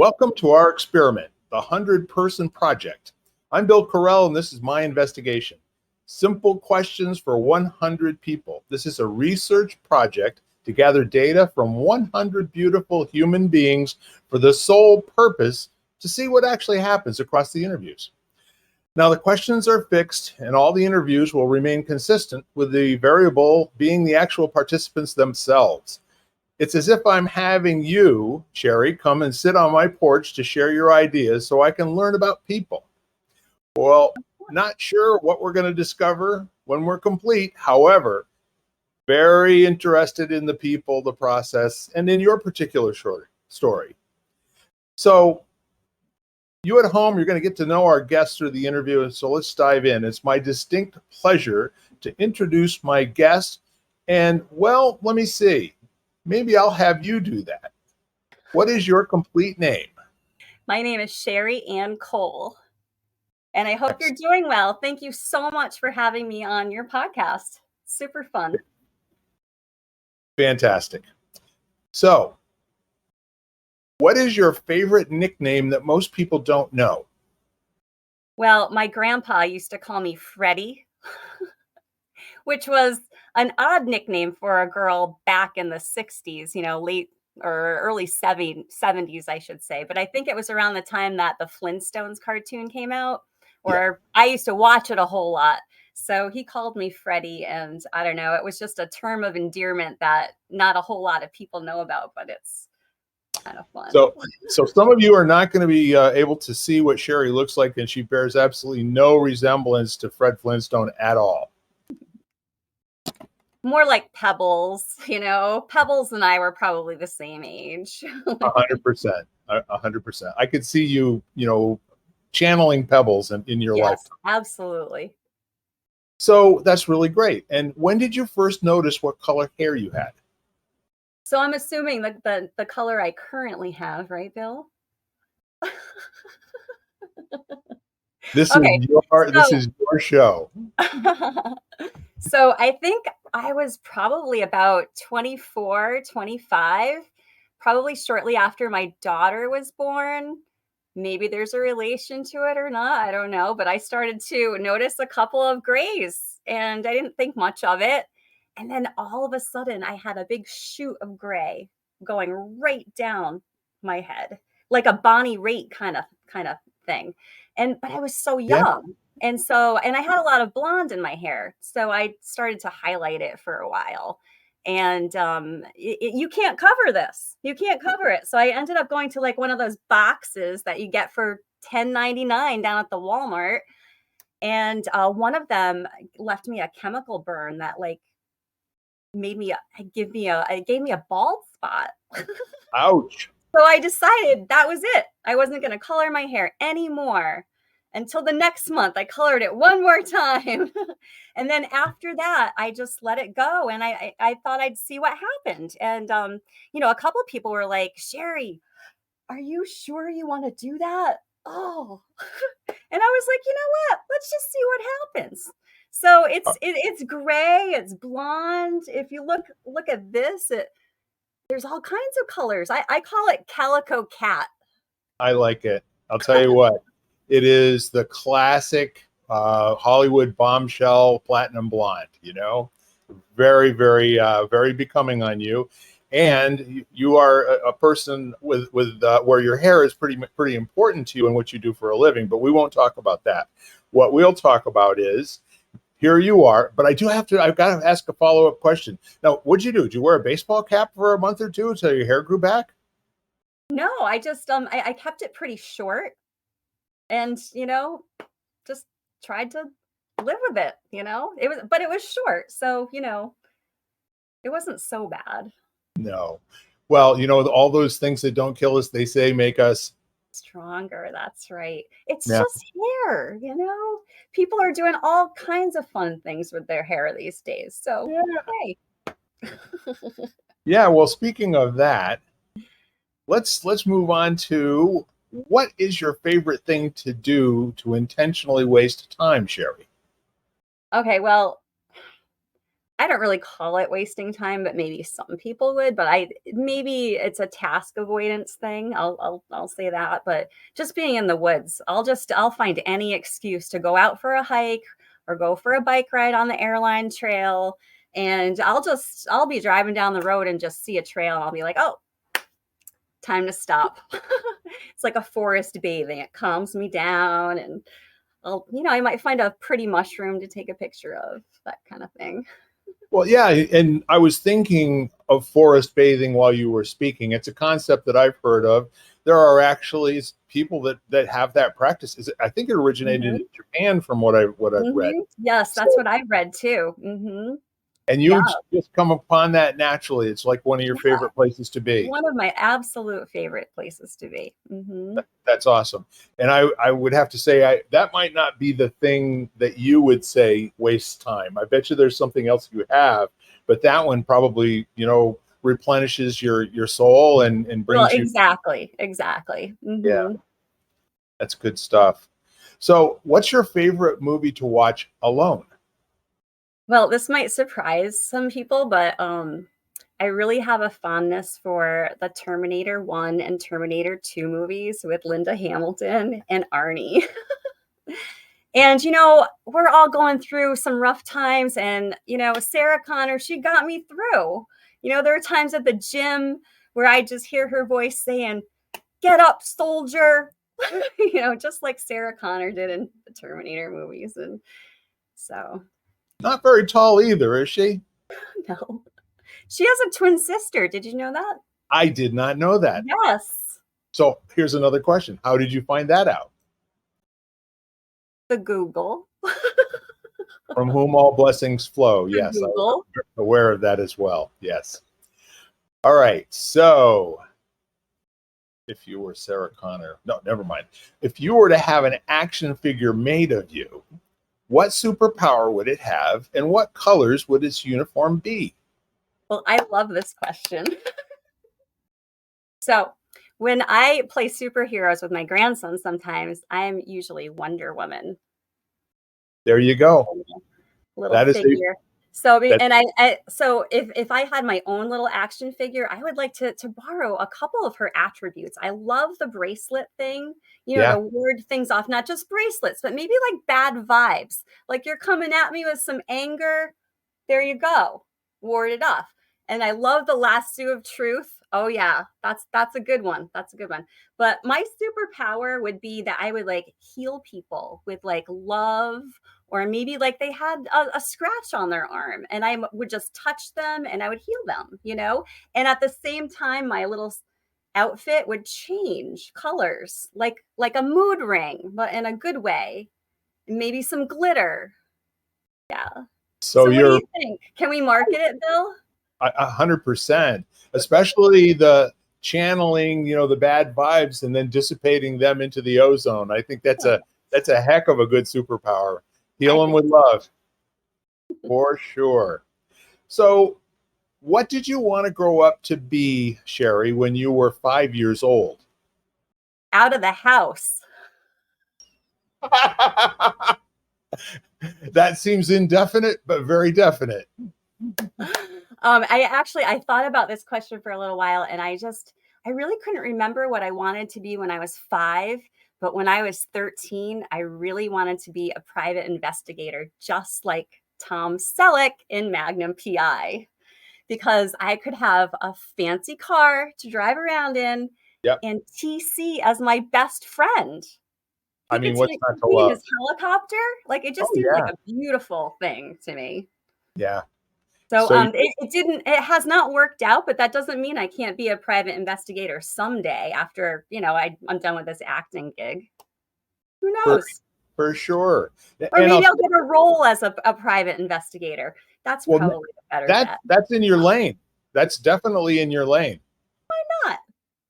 Welcome to our experiment, the 100-Person Project. I'm Bill Carell, and this is my investigation. Simple questions for 100 people. This is a research project to gather data from 100 beautiful human beings for the sole purpose to see what actually happens across the interviews. Now, the questions are fixed, and all the interviews will remain consistent, with the variable being the actual participants themselves. It's as if I'm having you, Sherry, come and sit on my porch to share your ideas so I can learn about people. Well, not sure what we're going to discover when we're complete. However, very interested in the people, the process, and in your particular story. So you at home, you're going to get to know our guests through the interview. So let's dive in. It's my distinct pleasure to introduce my guest. And, well, let me see. Maybe I'll have you do that. What is your complete name? My name is Sherry Ann Cole, and I hope you're doing well. Thank you so much for having me on your podcast. Super fun. Fantastic. So, what is your favorite nickname that most people don't know? Well, my grandpa used to call me Freddie, which was an odd nickname for a girl back in the 60s, late or early 70s, I should say. But I think it was around the time that the Flintstones cartoon came out, or I used to watch it a whole lot. So he called me Freddie, and I don't know, it was just a term of endearment that not a whole lot of people know about, but it's kind of fun. So some of you are not going to be able to see what Sherry looks like, and she bears absolutely no resemblance to Fred Flintstone at all. More like Pebbles, Pebbles and I were probably the same age. 100%. 100%. I could see you, channeling Pebbles in your life. Absolutely. So that's really great. And when did you first notice what color hair you had? So I'm assuming that the color I currently have, right, Bill? This is your show. So I think I was probably about 24, 25, probably shortly after my daughter was born. Maybe there's a relation to it or not, I don't know. But I started to notice a couple of grays, and I didn't think much of it. And then all of a sudden, I had a big shoot of gray going right down my head, like a Bonnie Raitt kind of thing. But I was so young. Yeah. And I had a lot of blonde in my hair. So I started to highlight it for a while. And you can't cover this. You can't cover it. So I ended up going to like one of those boxes that you get for $10.99 down at the Walmart. And one of them left me a chemical burn that like gave me a bald spot. Ouch. So I decided that was it. I wasn't going to color my hair anymore until the next month. I colored it one more time. And then after that, I just let it go. And I thought I'd see what happened. And, a couple of people were like, Sherry, are you sure you want to do that? Oh, and I was like, you know what? Let's just see what happens. So it's gray, it's blonde. If you look at this, there's all kinds of colors. I call it Calico Cat. I like it. I'll tell you what, it is the classic Hollywood bombshell platinum blonde, very, very, very becoming on you. And you are a person with where your hair is pretty important to you and what you do for a living, but we won't talk about that. What we'll talk about is, here you are, but I've got to ask a follow-up question. Now, what'd you do? Did you wear a baseball cap for a month or two until your hair grew back? No, I just, I kept it pretty short and, just tried to live with it, but it was short. So, it wasn't so bad. No. Well, all those things that don't kill us, they say make us stronger. That's right. It's just hair, people are doing all kinds of fun things with their hair these days. So, hey. Yeah. Well, speaking of that, let's move on to what is your favorite thing to do to intentionally waste time, Sherry? Okay. Well, I don't really call it wasting time, but maybe some people would, but I maybe it's a task avoidance thing. I'll say that, but just being in the woods, I'll find any excuse to go out for a hike or go for a bike ride on the airline trail, and I'll be driving down the road and just see a trail and I'll be like, "Oh, time to stop." It's like a forest bathing. It calms me down, and I might find a pretty mushroom to take a picture of, that kind of thing. Well, yeah, and I was thinking of forest bathing while you were speaking. It's a concept that I've heard of. There are actually people that have that practice. I think it originated Mhm. in Japan, from what I've read. Yes, that's So, what I've read too. and Yeah, you just come upon that naturally. It's like one of your yeah. favorite places to be. One of my absolute favorite places to be. That's awesome. And I would have to say that might not be the thing that you would say wastes time. I bet you there's something else you have, but that one probably, replenishes your soul and Well, brings you. exactly. Yeah, that's good stuff. So, what's your favorite movie to watch alone? Well, this might surprise some people, but I really have a fondness for the Terminator 1 and Terminator 2 movies with Linda Hamilton and Arnie. And, we're all going through some rough times. And, Sarah Connor, she got me through. There are times at the gym where I just hear her voice saying, "Get up, soldier." Just like Sarah Connor did in the Terminator movies. And so, Not very tall either, is she? no. She has a twin sister. Did you know that? I did not know that. Yes. So, here's another question. How did you find that out? The Google. From whom all blessings flow. The Yes, I'm Google. aware of that as well. Yes. All right. So, if you were Sarah Connor, no, never mind. If you were to have an action figure made of you, what superpower would it have, and what colors would its uniform be? Well, I love this question. So, when I play superheroes with my grandson, sometimes I am usually Wonder Woman, There you go. little That is a figure. So, that. and so if I had my own little action figure, I would like to borrow a couple of her attributes. I love the bracelet thing, Yeah. to ward things off, not just bracelets, but maybe like bad vibes. Like you're coming at me with some anger, there you go, ward it off. And I love the lasso of truth. Oh yeah, that's a good one. That's a good one. But my superpower would be that I would like heal people with like love, or maybe like they had a scratch on their arm and I would just touch them and I would heal them. And at the same time, my little outfit would change colors, like a mood ring, but in a good way. Maybe some glitter. Yeah. So So what do you're you think? Can we market it, Bill? 100%, especially the channeling, the bad vibes and then dissipating them into the ozone. I think that's a heck of a good superpower. I Heal them think with love, for sure. So, what did you want to grow up to be, Sherry, when you were 5 years old? out of the house. That seems indefinite, but very definite. I thought about this question for a little while and I really couldn't remember what I wanted to be when I was 5, but when I was 13, I really wanted to be a private investigator, just like Tom Selleck in Magnum PI, because I could have a fancy car to drive around in Yep. and TC as my best friend. I He could mean, what's take not to me in love? his helicopter. Like, it just Oh, seems like yeah. a beautiful thing to me. Yeah. So, So, it has not worked out, but that doesn't mean I can't be a private investigator someday after, I'm done with this acting gig. Who for, knows? for sure. Or And maybe I'll get a role as a private investigator. That's well, probably the better that bet. that's in your lane. That's definitely in your lane. Not.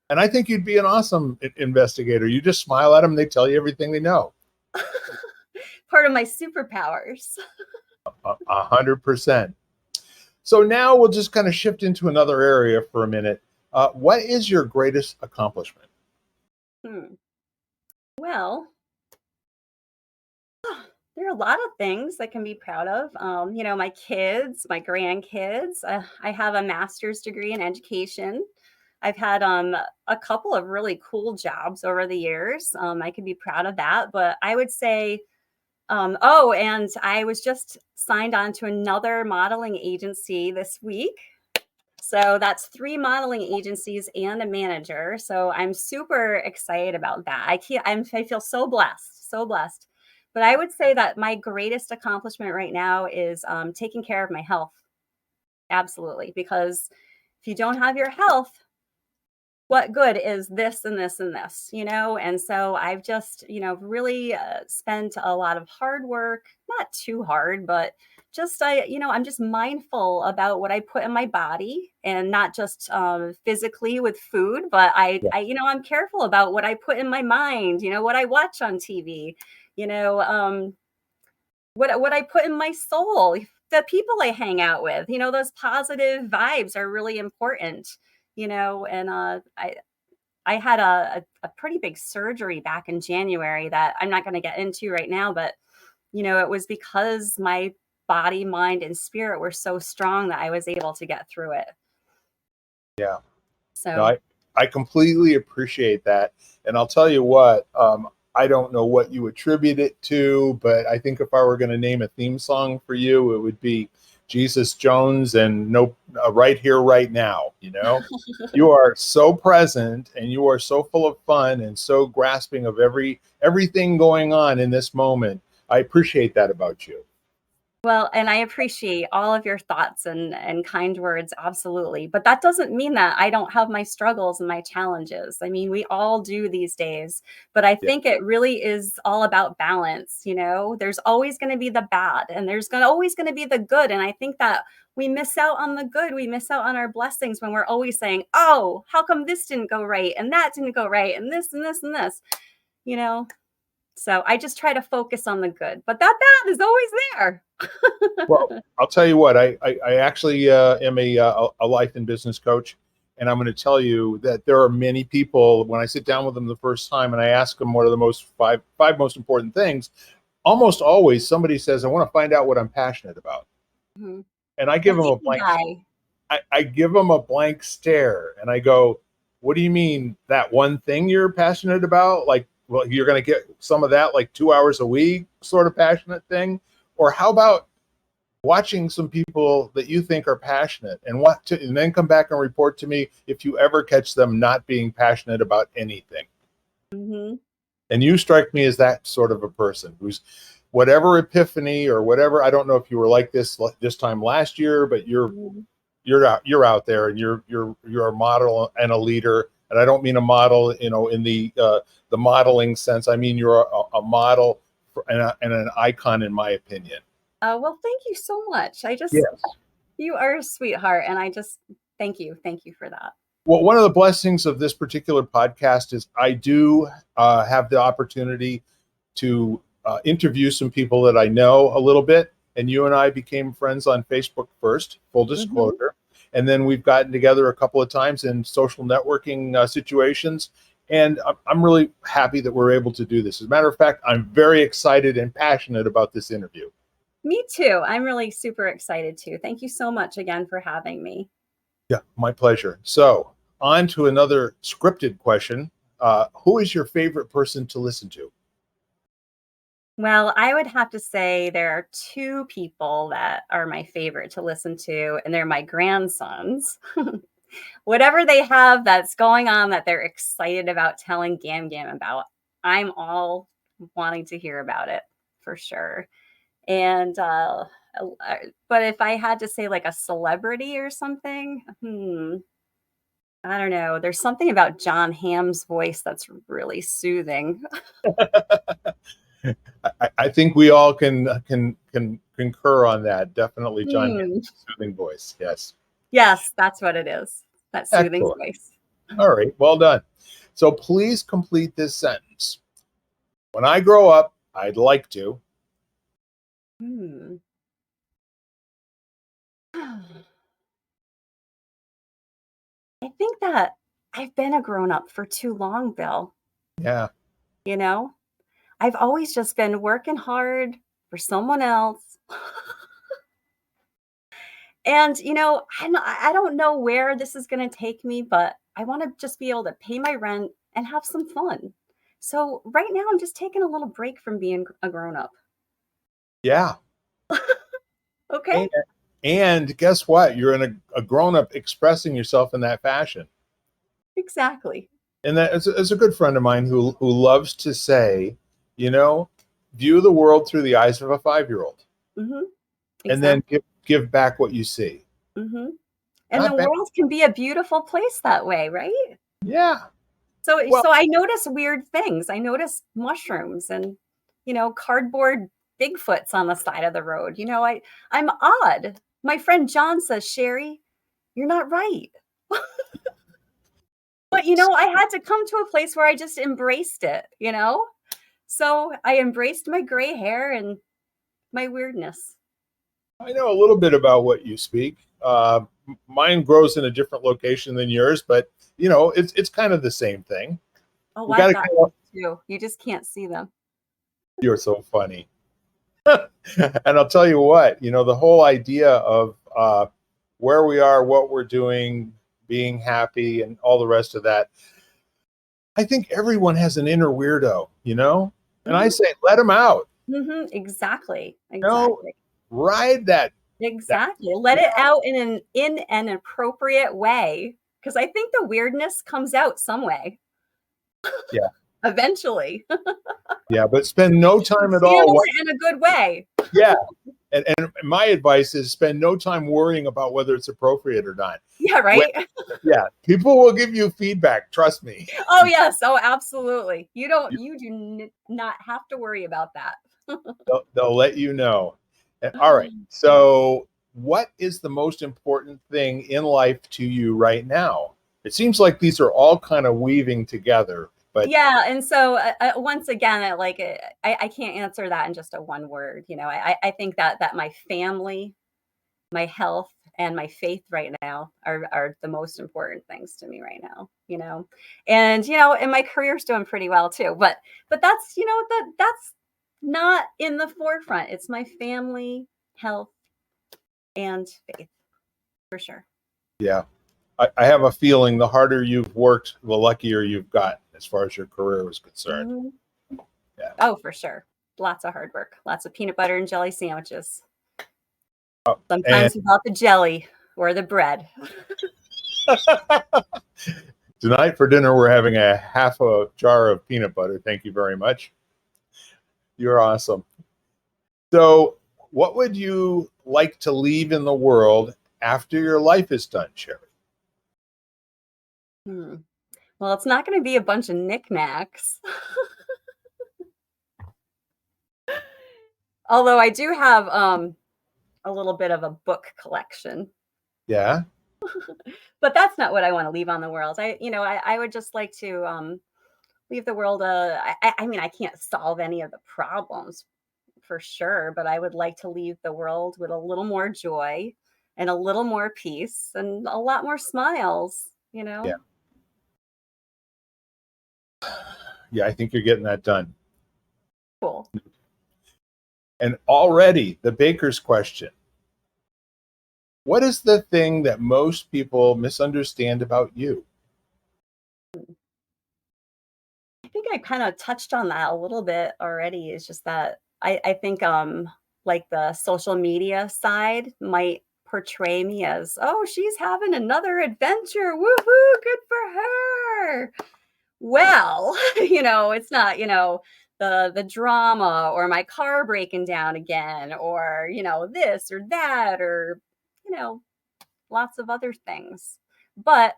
And I think you'd be an awesome investigator. You just smile at them, they tell you everything they know. Part of my superpowers. 100%. So now we'll just kind of shift into another area for a minute. What is your greatest accomplishment? Hmm. Well, there are are a lot of things I can be proud of. My kids, my grandkids. I have a master's degree in education. I've had a couple of really cool jobs over the years. I can be proud of that. But I would say, oh, and I was just signed on to another modeling agency this week. So that's 3 modeling agencies and a manager. So I'm super excited about that. I feel so blessed, so blessed. But I would say that my greatest accomplishment right now is taking care of my health. Absolutely. Because if you don't have your health, what good is this and this and this, And so I've just, really spent a lot of hard work, not too hard, but I'm just mindful about what I put in my body, and not just physically with food, but Yeah. I'm careful about what I put in my mind, what I watch on TV, you know, um, what I put in my soul, the people I hang out with, those positive vibes are really important, and I had a pretty big surgery back in January that I'm not going to get into right now, but it was because my body, mind, and spirit were so strong that I was able to get through it. Yeah. No, So, I completely appreciate that. And I'll tell you what, I don't know what you attribute it to, but I think if I were going to name a theme song for you, it would be Jesus Jones and No, Right Here, Right Now. You are so present and you are so full of fun and so grasping of everything going on in this moment. I appreciate that about you. well, and I appreciate all of your thoughts and kind words, absolutely. But that doesn't mean that I don't have my struggles and my challenges. I mean, we all do these days, but I Yeah. think it really is all about balance. There's always going to be the bad, and always going to be the good. And I think that we miss out on the good. We miss out on our blessings when we're always saying, "Oh, how come this didn't go right, and that didn't go right, and this and this and this," you know. So I just try to focus on the good, but that bad is always there. Well, I'll tell you what, I actually am a life and business coach. And I'm going to tell you that there are many people, when I sit down with them the first time and I ask them what are the five most important things, almost always somebody says, I want to find out what I'm passionate about. Mhm. And I The give them a blank, Ikigai. I give them a blank stare and I go, what do you mean that one thing you're passionate about? Like, well, you're going to get some of that like 2 hours a week sort of passionate thing? Or how about watching some people that you think are passionate and then come back and report to me if you ever catch them not being passionate about anything. Mhm. And you strike me as that sort of a person who's whatever epiphany or whatever. I don't know if you were like this time last year, but Mhm. you're out there and you're a model and a leader. And I don't mean a model, in the modeling sense. I mean you're a model and an icon, in my opinion. Well, thank you so much. Yes. You are a sweetheart, and I just thank you for that. Well, one of the blessings of this particular podcast is I do have the opportunity to interview some people that I know a little bit. And you and I became friends on Facebook first, full Mhm. disclosure. And then we've gotten together a couple of times in social networking situations. And I'm really happy that we're able to do this. As a matter of fact, I'm very excited and passionate about this interview. Me too. I'm really super excited too. Thank you so much again for having me. Yeah, my pleasure. So, on to another scripted question. Who is your favorite person to listen to? Well, I would have to say there are 2 people that are my favorite to listen to, and they're my grandsons. Whatever they have that's going on that they're excited about telling Gam Gam about, I'm all wanting to hear about it for sure. And but if I had to say like a celebrity or something, I don't know. There's something about John Hamm's voice that's really soothing. I think we all can concur on that. Definitely, John Hmm. Hammond's soothing voice. Yes, Yes, that's what it is. That soothing excellent. voice. All right, well done. So please complete this sentence. When I grow up, I'd like to. Hmm. I think that I've been a grown up for too long, Bill. Yeah, You know, I've always just been working hard, for someone else. And, I don't know where this is going to take me, but I want to just be able to pay my rent and have some fun. So right now, I'm just taking a little break from being a grown up. Yeah. Okay. And, and guess what? You're in a grown up expressing yourself in that fashion. Exactly. And that is a good friend of mine who loves to say, you know, view the world through the eyes of a 5-year-old, Hmm. and then Exactly. give back what you see. Hmm. And the Not bad. world can be a beautiful place that way, right? Yeah. So Well, so I notice weird things. I notice mushrooms and, cardboard Bigfoots on the side of the road. I'm odd. My friend John says, "Sherry, you're not right." But, I had to come to a place where I just embraced it? So I embraced my gray hair and my weirdness. I know a little bit about what you speak. Mine grows in a different location than yours, but it's kind of the same thing. Oh, We I've got to got kind of. too. You just can't see them. You're so funny. And I'll tell you what, the whole idea of where we are, what we're doing, being happy, and all the rest of that. I think everyone has an inner weirdo. And I Mhm, say, let them out. mhm, exactly, You know, exactly, ride that. exactly. Let Yeah, it out in an appropriate way, because I think the weirdness comes out some way, yeah, eventually. yeah. But spend no time at all. Channel it in a good way. Yeah, and my advice is spend no time worrying about whether it's appropriate or not. Yeah, When, right? yeah, people will give you feedback. Trust me. Oh, yes. Oh, absolutely. You do not have to worry about that. They'll let you know. All right. So, what is the most important thing in life to you right now? It seems like these are all kind of weaving together, but Yeah, and so, once again, I can't answer that in just a one word. I think that my family, my health, and my faith right now are the most important things to me right now. And my career's doing pretty well too. But that's not in the forefront. It's my family, health, and faith for sure. yeah, I have a feeling the harder you've worked, the luckier you've gotten as far as your career was concerned. Mhm. Yeah. Oh, for sure. Lots of hard work. Lots of peanut butter and jelly sandwiches. And Sometimes without the jelly or the bread. tonight for dinner, we're having a half a jar of peanut butter. Thank you very much. You're awesome. So, what would you like to leave in the world after your life is done, Sherry? Hmm. Well, it's not gonna be a bunch of knickknacks. Although I do have, a little bit of a book collection, Yeah. but that's not what I wanna leave on the world. I would just like to, leave the world, I mean, I can't solve any of the problems for sure, but I would like to leave the world with a little more joy and a little more peace and a lot more smiles, you Yeah. know? Yeah. I think you're getting that done. Cool. And already the baker's question: what is the thing that most people misunderstand about you? I think I kinda touched on that a little bit already. It's just that I think, like, the social media side might portray me as, "Oh, she's having another adventure. Woohoo, good for her." Well, it's not, the drama or my car breaking down again or, this or that or, you know, lots of other things. But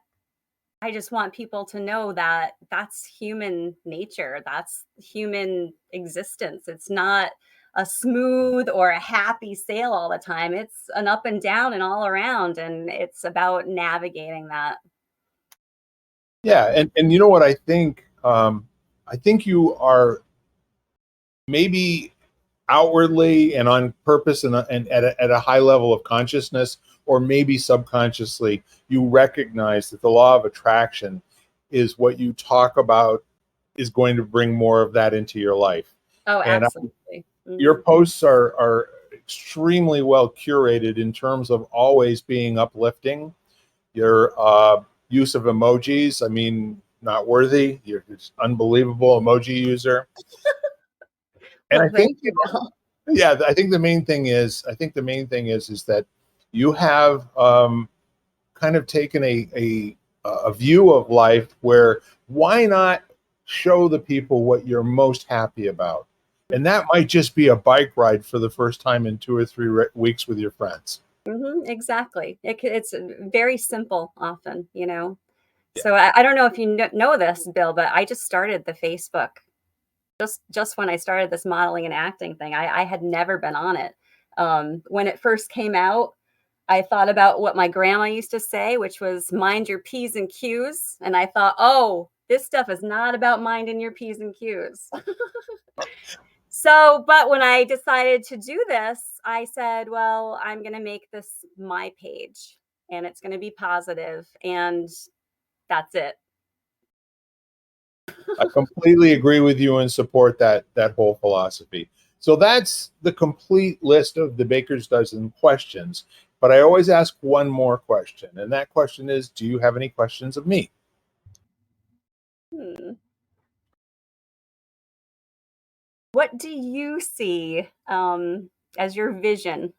I just want people to know that that's human nature. That's human existence. It's not a smooth or a happy sail all the time. It's an up and down and all around. And it's about navigating that. Yeah. And you know what I think? I think you are maybe outwardly and on purpose and at a high level of consciousness, or maybe subconsciously, you recognize that the law of attraction is what you talk about is going to bring more of that into your life. Oh, And absolutely. Your Mhm. posts are extremely well curated in terms of always being uplifting. Your use of emojis, I mean, not worthy. You're just unbelievable emoji user. And I Well, think, thank you, Bill. yeah, I think the main thing is that you have kind of taken a view of life where why not show the people what you're most happy about? And that might just be a bike ride for the first time in 2 or 3 weeks with your friends. Exactly. It's very simple often, you know. Yeah. So I don't know if you know this, Bill, but I just started the Facebook just when I started this modeling and acting thing. I had never been on it. When it first came out, I thought about what my grandma used to say, which was mind your P's and Q's. And I thought, oh, this stuff is not about minding your P's and Q's. So, but when I decided to do this, I said, well, I'm going to make this my page and it's going to be positive, and that's it. I completely agree with you and support that whole philosophy. So that's the complete list of the Baker's Dozen questions. But I always ask one more question, and that question is, do you have any questions of me? Hmm. What do you see as your vision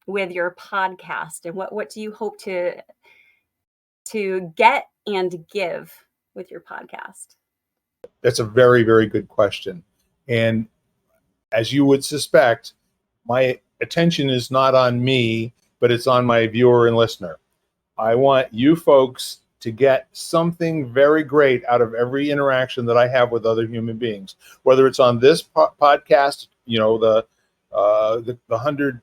with your podcast, and what do you hope to get and give with your podcast? That's a very, very good question. And as you would suspect, my attention is not on me, but it's on my viewer and listener. I want you folks to get something very great out of every interaction that I have with other human beings, whether it's on this podcast, the 100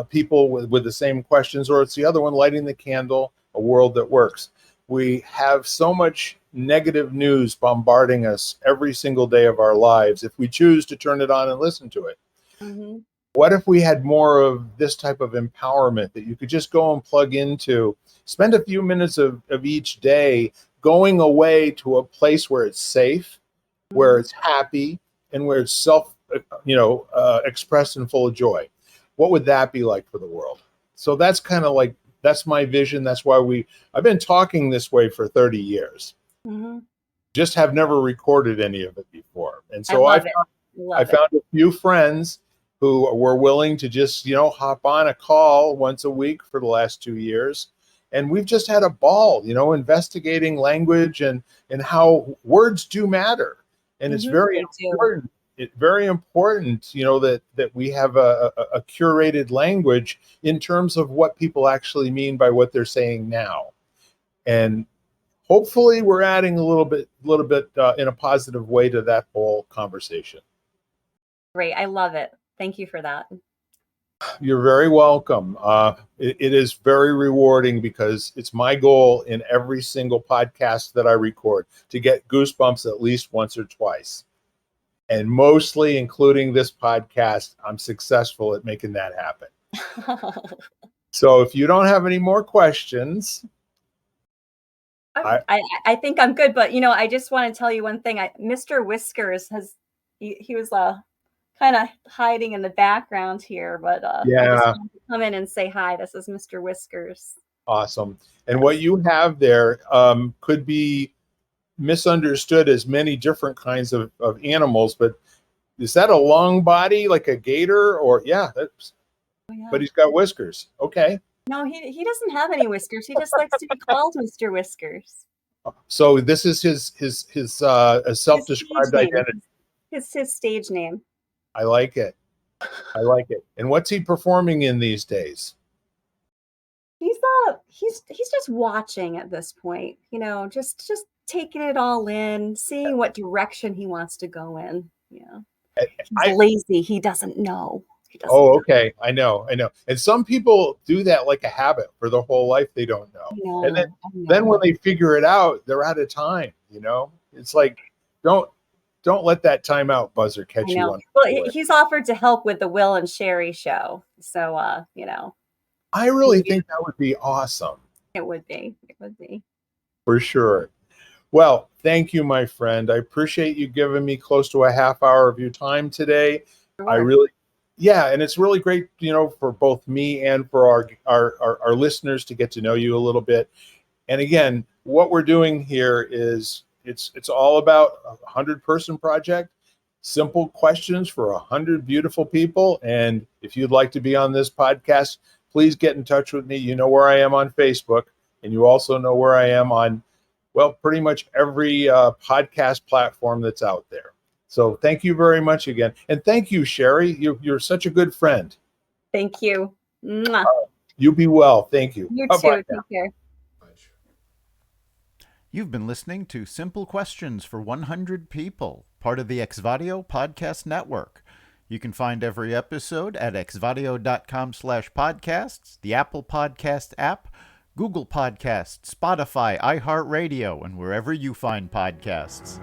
people with the same questions, or it's the other one, lighting the candle, a world that works. We have so much negative news bombarding us every single day of our lives if we choose to turn it on and listen to it. Hmm. What if we had more of this type of empowerment that you could just go and plug into, spend a few minutes of each day going away to a place where it's safe, where Hmm. it's happy, and where it's expressed and full of joy? What would that be like for the world? So that's kind of like, that's my vision. That's why I've been talking this way for 30 years, Hmm. just have never recorded any of it before. And I so love it. I Love it. found a few friends who were willing to just, hop on a call once a week for the last 2 years. And we've just had a ball, investigating language and how words do matter. And it's very They do. important. Very important, that we have a curated language in terms of what people actually mean by what they're saying now. And hopefully we're adding a little bit in a positive way to that whole conversation. Great. I love it. Thank you for that. You're very welcome. It is very rewarding because it's my goal in every single podcast that I record to get goosebumps at least once or twice. And mostly, including this podcast, I'm successful at making that happen. So if you don't have any more questions, I, I think I'm good, but I just want to tell you one thing. Mr. Whiskers he was kind of hiding in the background here, but I just yeah, wanted to come in and say hi. This is Mr. Whiskers. awesome. And what you have there could be misunderstood as many different kinds of animals, but is that a long body like a gator? Or yeah, Oh but yeah. he's got whiskers. Okay. No, he doesn't have any whiskers. He just likes to be called Mr. Whiskers. So this is his a His stage self-described name. identity. His stage name. I like it. I like it. And what's he performing in these days? He's just watching at this point, just taking it all in, seeing what direction he wants to go in. He's I lazy. He doesn't know. He doesn't Oh, know. okay. I know. I know. And some people do that like a habit for their whole life. They don't know. I And then know. I then when know. they figure it out, they're out of time. It's like don't don't let that timeout buzzer I catch you know. Well, unawares. he's offered to help with the Will and Sherry show. So, I really maybe think that would be awesome. it would be. It would be. For sure. Well, thank you, my friend. I appreciate you giving me close to a half hour of your time today. I really, yeah, and it's really great, for both me and for our listeners to get to know you a little bit. And again, what we're doing here is it's all about a 100-person project, simple questions for 100 beautiful people. And if you'd like to be on this podcast, please get in touch with me. You know where I am on Facebook, and you also know where I am on, well, pretty much every podcast platform that's out there. So thank you very much again. And thank you, Sherry. You're such a good friend. Thank you. Mwah. You be well. Thank you. You Bye-bye too. now. Take care. You've been listening to Simple Questions for 100 People, part of the Exvadio Podcast Network. You can find every episode at exvadio.com/podcasts, the Apple Podcast app, Google Podcasts, Spotify, iHeartRadio, and wherever you find podcasts.